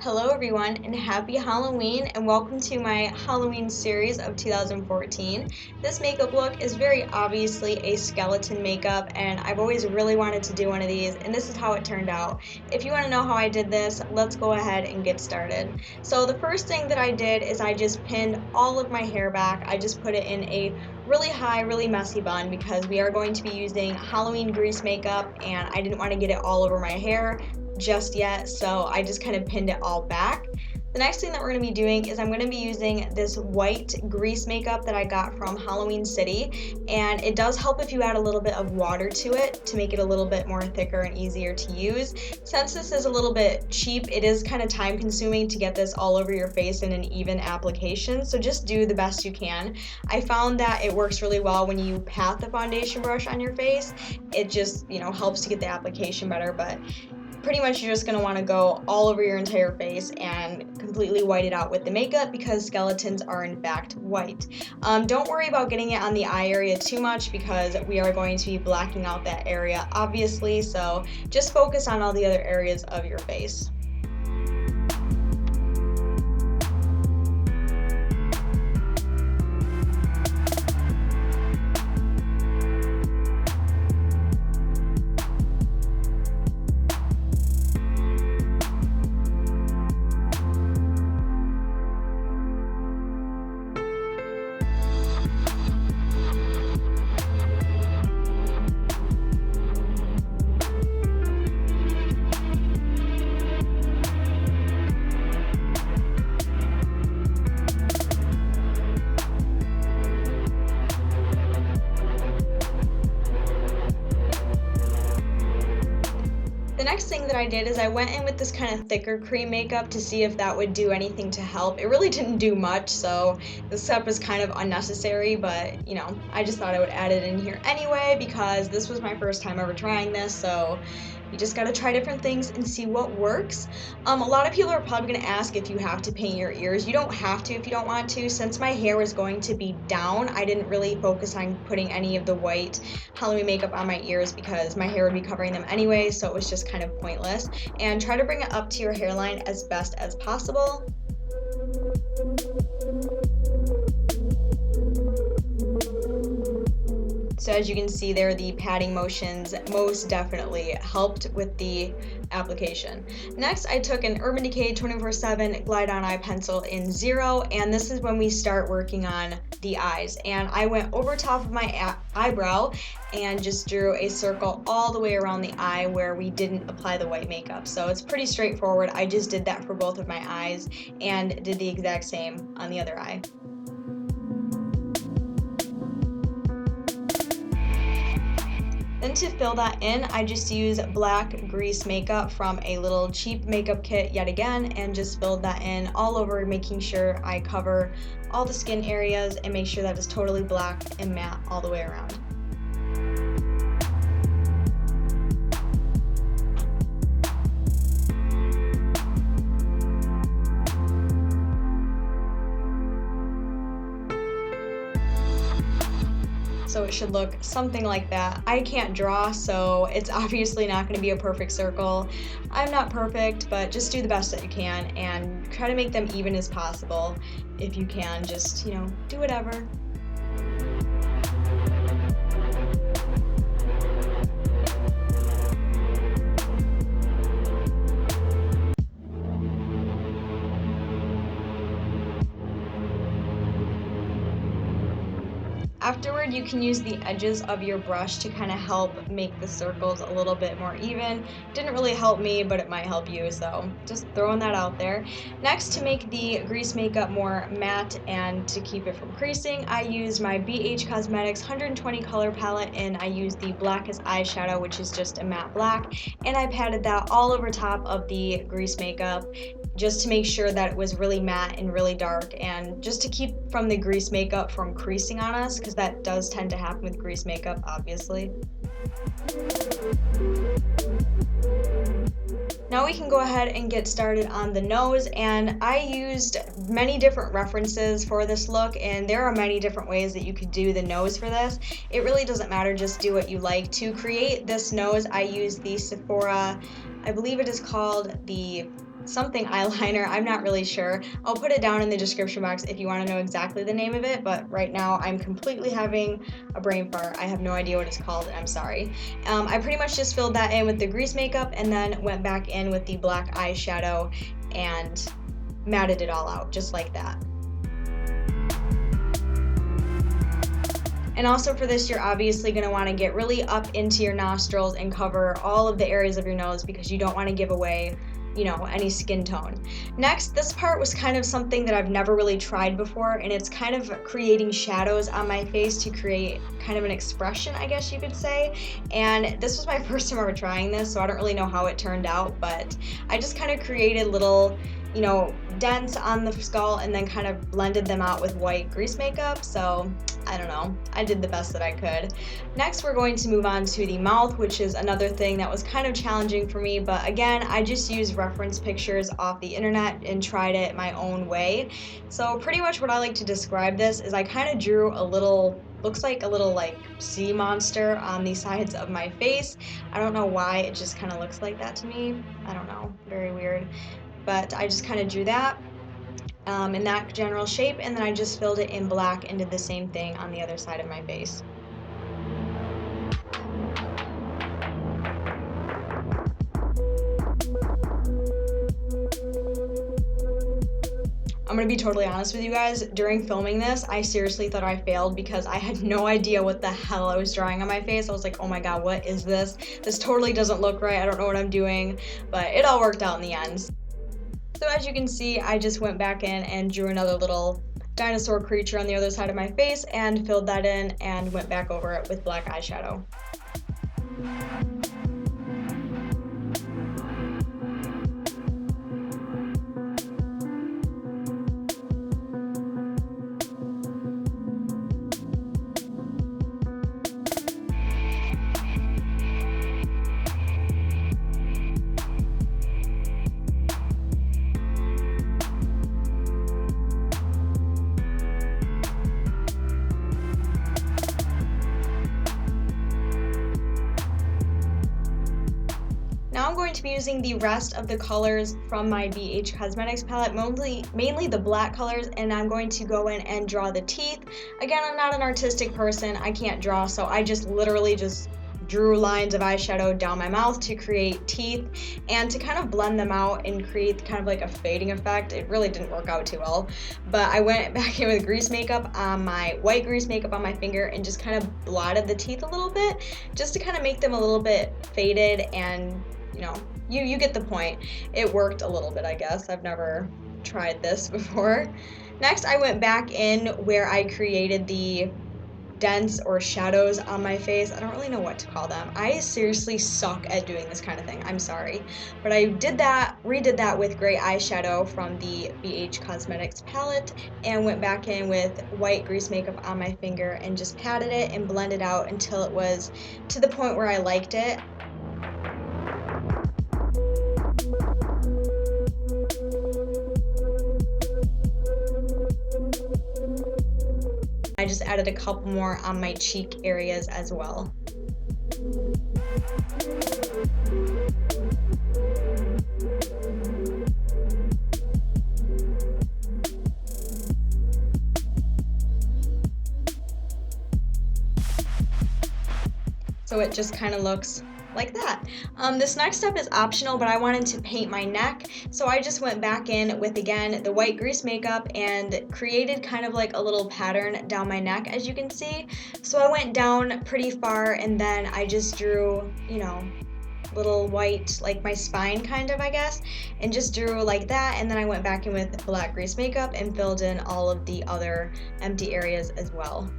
Hello everyone and happy Halloween and welcome to my Halloween series of 2014. This makeup look is very obviously a skeleton makeup and I've always really wanted to do one of these and this is how it turned out. If you want to know how I did this, let's go ahead and get started. So the first thing that I did is I just pinned all of my hair back. I just put it in a really high, really messy bun because we are going to be using Halloween grease makeup and I didn't want to get it all over my hair just yet, so I just kind of pinned it all back. The next thing that we're going to be doing is I'm going to be using this white grease makeup that I got from Halloween City, and it does help if you add a little bit of water to it to make it a little bit more thicker and easier to use. Since this is a little bit cheap, it is kind of time consuming to get this all over your face in an even application, so just do the best you can. I found that it works really well when you pat the foundation brush on your face. It just, helps to get the application better, but pretty much you're just going to want to go all over your entire face and completely white it out with the makeup because skeletons are in fact white. Don't worry about getting it on the eye area too much because we are going to be blacking out that area obviously, so just focus on all the other areas of your face. The next thing that I did is I went in with this kind of thicker cream makeup to see if that would do anything to help. It really didn't do much, so this step is kind of unnecessary, but I just thought I would add it in here anyway because this was my first time ever trying this, so you just gotta try different things and see what works. A lot of people are probably gonna ask if you have to paint your ears. You don't have to if you don't want to. Since my hair was going to be down, I didn't really focus on putting any of the white Halloween makeup on my ears because my hair would be covering them anyway, so it was just kind of pointless. And try to bring it up to your hairline as best as possible. So as you can see there, the patting motions most definitely helped with the application. Next, I took an Urban Decay 24/7 Glide On Eye Pencil in 0, and this is when we start working on the eyes. And I went over top of my eyebrow and just drew a circle all the way around the eye where we didn't apply the white makeup. So it's pretty straightforward. I just did that for both of my eyes and did the exact same on the other eye. Then to fill that in, I just use black grease makeup from a little cheap makeup kit yet again and just filled that in all over, making sure I cover all the skin areas and make sure that it's totally black and matte all the way around. So it should look something like that. I can't draw, so it's obviously not going to be a perfect circle. I'm not perfect, but just do the best that you can and try to make them even as possible. If you can, just, do whatever. Afterward, you can use the edges of your brush to kind of help make the circles a little bit more even. Didn't really help me, but it might help you, so just throwing that out there. Next, to make the grease makeup more matte and to keep it from creasing, I used my bhcosmetics 120 color palette and I used the blackest eyeshadow, which is just a matte black, and I patted that all over top of the grease makeup just to make sure that it was really matte and really dark, and just to keep from the grease makeup from creasing on us, because that does tend to happen with grease makeup, obviously. Now we can go ahead and get started on the nose, and I used many different references for this look, and there are many different ways that you could do the nose for this. It really doesn't matter, just do what you like. To create this nose, I used the Sephora, I believe it is called the something eyeliner. I'm not really sure. I'll put it down in the description box if you want to know exactly the name of it, but right now I'm completely having a brain fart. I have no idea what it's called, and I'm sorry. I pretty much just filled that in with the grease makeup and then went back in with the black eyeshadow and matted it all out just like that. And also for this, you're obviously going to want to get really up into your nostrils and cover all of the areas of your nose because you don't want to give away, you know, any skin tone. Next, this part was kind of something that I've never really tried before, and it's kind of creating shadows on my face to create kind of an expression, I guess you could say. And this was my first time ever trying this, so I don't really know how it turned out, but I just kind of created little, you know, dents on the skull and then kind of blended them out with white grease makeup. So I don't know, I did the best that I could. Next, we're going to move on to the mouth, which is another thing that was kind of challenging for me, but again, I just used reference pictures off the internet and tried it my own way. So pretty much what I like to describe this is I kind of drew a little, looks like a little like sea monster on the sides of my face. I don't know why, it just kind of looks like that to me. I don't know, very weird. But I just kind of drew that in that general shape, and then I just filled it in black and did the same thing on the other side of my face. I'm gonna be totally honest with you guys, during filming this, I seriously thought I failed because I had no idea what the hell I was drawing on my face. I was like, oh my god, what is this? This totally doesn't look right, I don't know what I'm doing, but it all worked out in the end. So as you can see, I just went back in and drew another little dinosaur creature on the other side of my face and filled that in and went back over it with black eyeshadow. Now I'm going to be using the rest of the colors from my BH Cosmetics palette, mainly the black colors, and I'm going to go in and draw the teeth. Again, I'm not an artistic person, I can't draw, so I just literally just drew lines of eyeshadow down my mouth to create teeth and to kind of blend them out and create kind of like a fading effect. It really didn't work out too well, but I went back in with grease makeup on my white grease makeup on my finger and just kind of blotted the teeth a little bit just to kind of make them a little bit faded, and you know, you get the point. It worked a little bit, I guess. I've never tried this before. Next, I went back in where I created the dents or shadows on my face. I don't really know what to call them. I seriously suck at doing this kind of thing. I'm sorry. But I did that, redid that with gray eyeshadow from the BH Cosmetics palette and went back in with white grease makeup on my finger and just patted it and blended out until it was to the point where I liked it. I just added a couple more on my cheek areas as well. So it just kind of looks like that. This next step is optional, but I wanted to paint my neck, so I just went back in with, again, the white grease makeup and created kind of like a little pattern down my neck, as you can see. So I went down pretty far and then I just drew, you know, little white, like my spine kind of, I guess, and just drew like that, and then I went back in with black grease makeup and filled in all of the other empty areas as well.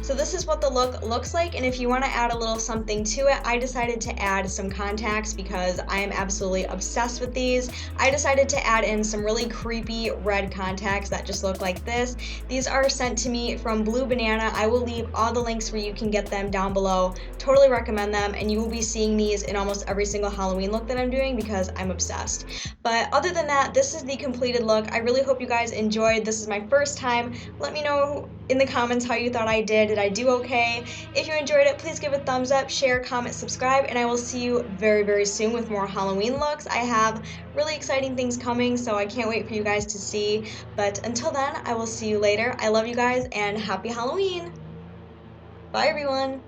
So this is what the look looks like, and if you want to add a little something to it, I decided to add some contacts because I am absolutely obsessed with these. I decided to add in some really creepy red contacts that just look like this. These are sent to me from Blue Banana. I will leave all the links where you can get them down below. Totally recommend them, and you will be seeing these in almost every single Halloween look that I'm doing because I'm obsessed. But other than that, this is the completed look. I really hope you guys enjoyed. This is my first time. Let me know in the comments how you thought I did. Did I do okay? If you enjoyed it, please give a thumbs up, share, comment, subscribe, and I will see you very, very soon with more Halloween looks. I have really exciting things coming, so I can't wait for you guys to see. But until then, I will see you later. I love you guys, and happy Halloween! Bye, everyone!